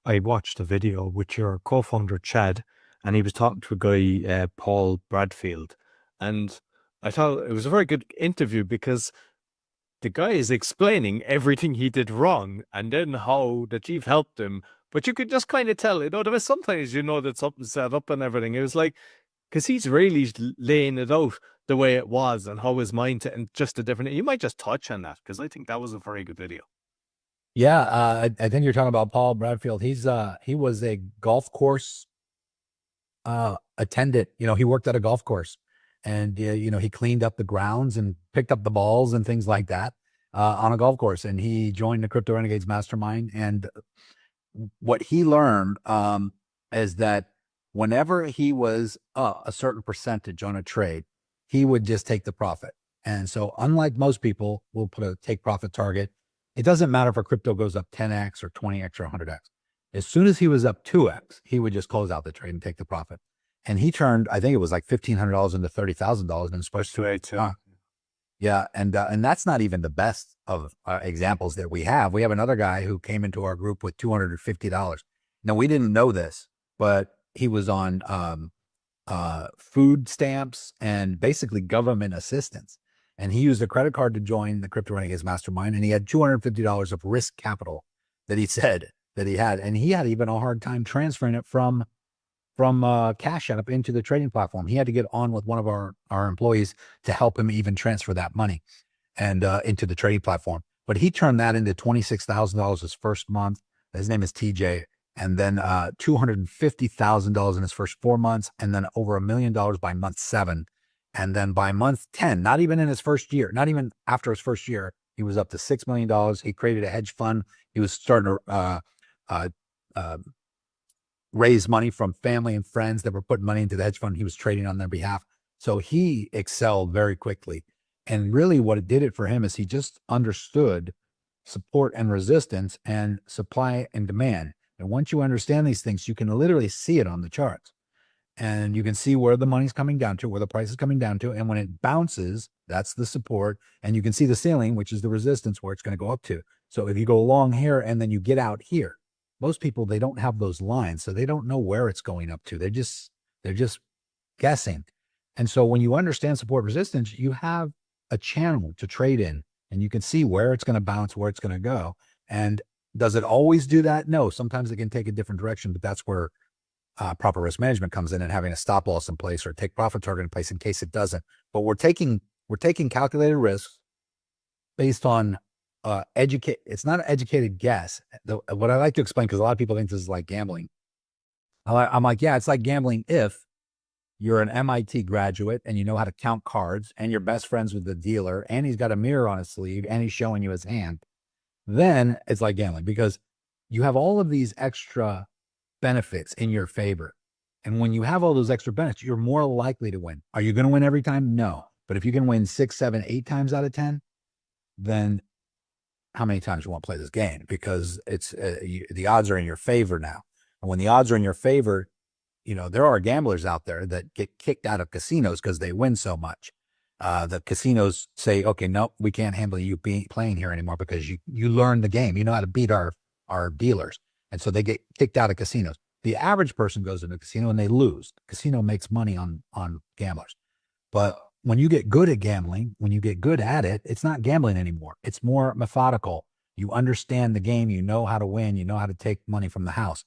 I watched a video with your co-founder Chad, and he was talking to a guy, Paul Bradfield, and I thought it was a very good interview because the guy is explaining everything he did wrong and then how the chief helped him. But you could just kind of tell, there was sometimes that something's set up and everything. It was like, because he's really laying it out the way it was and how his mind and just a different. You might just touch on that because I think that was a very good video. Yeah, I think you're talking about Paul Bradfield. He was a golf course attendant. He worked at a golf course, and he cleaned up the grounds and picked up the balls and things like that on a golf course. And he joined the Crypto Renegades Mastermind. And what he learned is that whenever he was a certain percentage on a trade, he would just take the profit. And so, unlike most people, will put a take profit target. It doesn't matter if a crypto goes up 10x or 20x or 100x. As soon as he was up 2x, he would just close out the trade and take the profit. And he turned, I think it was like $1,500 into $30,000 in supposed to. Yeah, and that's not even the best of examples that we have. We have another guy who came into our group with $250. Now, we didn't know this, but he was on food stamps and basically government assistance. And he used a credit card to join the Crypto Renegades Mastermind, and he had $250 of risk capital that he said that he had. And he had even a hard time transferring it from Cash App into the trading platform. He had to get on with one of our employees to help him even transfer that money and into the trading platform. But he turned that into $26,000 his first month. His name is TJ. And then $250,000 in his first 4 months, and then over $1 million by month 7. And then by month 10, not even in his first year, not even after his first year, he was up to $6 million. He created a hedge fund. He was starting to raise money from family and friends that were putting money into the hedge fund. He was trading on their behalf. So he excelled very quickly. And really what it did it for him is he just understood support and resistance and supply and demand. And once you understand these things, you can literally see it on the charts. And you can see where the money's coming down to, where the price is coming down to. And when it bounces, that's the support. And you can see the ceiling, which is the resistance, where it's going to go up to. So if you go long here and then you get out here, most people, they don't have those lines. So they don't know where it's going up to. They're just guessing. And so when you understand support resistance, you have a channel to trade in, and you can see where it's going to bounce, where it's going to go. And does it always do that? No, sometimes it can take a different direction, but that's where proper risk management comes in, and having a stop loss in place or take profit target in place in case it doesn't. But we're taking calculated risks based on it's not an educated guess. What I like to explain, because a lot of people think this is like gambling. I'm like, yeah, it's like gambling if you're an MIT graduate and you know how to count cards and you're best friends with the dealer and he's got a mirror on his sleeve and he's showing you his hand. Then it's like gambling, because you have all of these extra benefits in your favor. And when you have all those extra benefits, you're more likely to win. Are you going to win every time? No. But if you can win 6, 7, 8 times out of 10, then how many times you want to play this game? Because it's the odds are in your favor now. And when the odds are in your favor, there are gamblers out there that get kicked out of casinos because they win so much. The casinos say, okay, no, we can't handle you playing here anymore because you learned the game. You know how to beat our dealers. And so they get kicked out of casinos. The average person goes into a casino and they lose. The casino makes money on gamblers. But when you get good at gambling, when you get good at it, it's not gambling anymore. It's more methodical. You understand the game. You know how to win. You know how to take money from the house.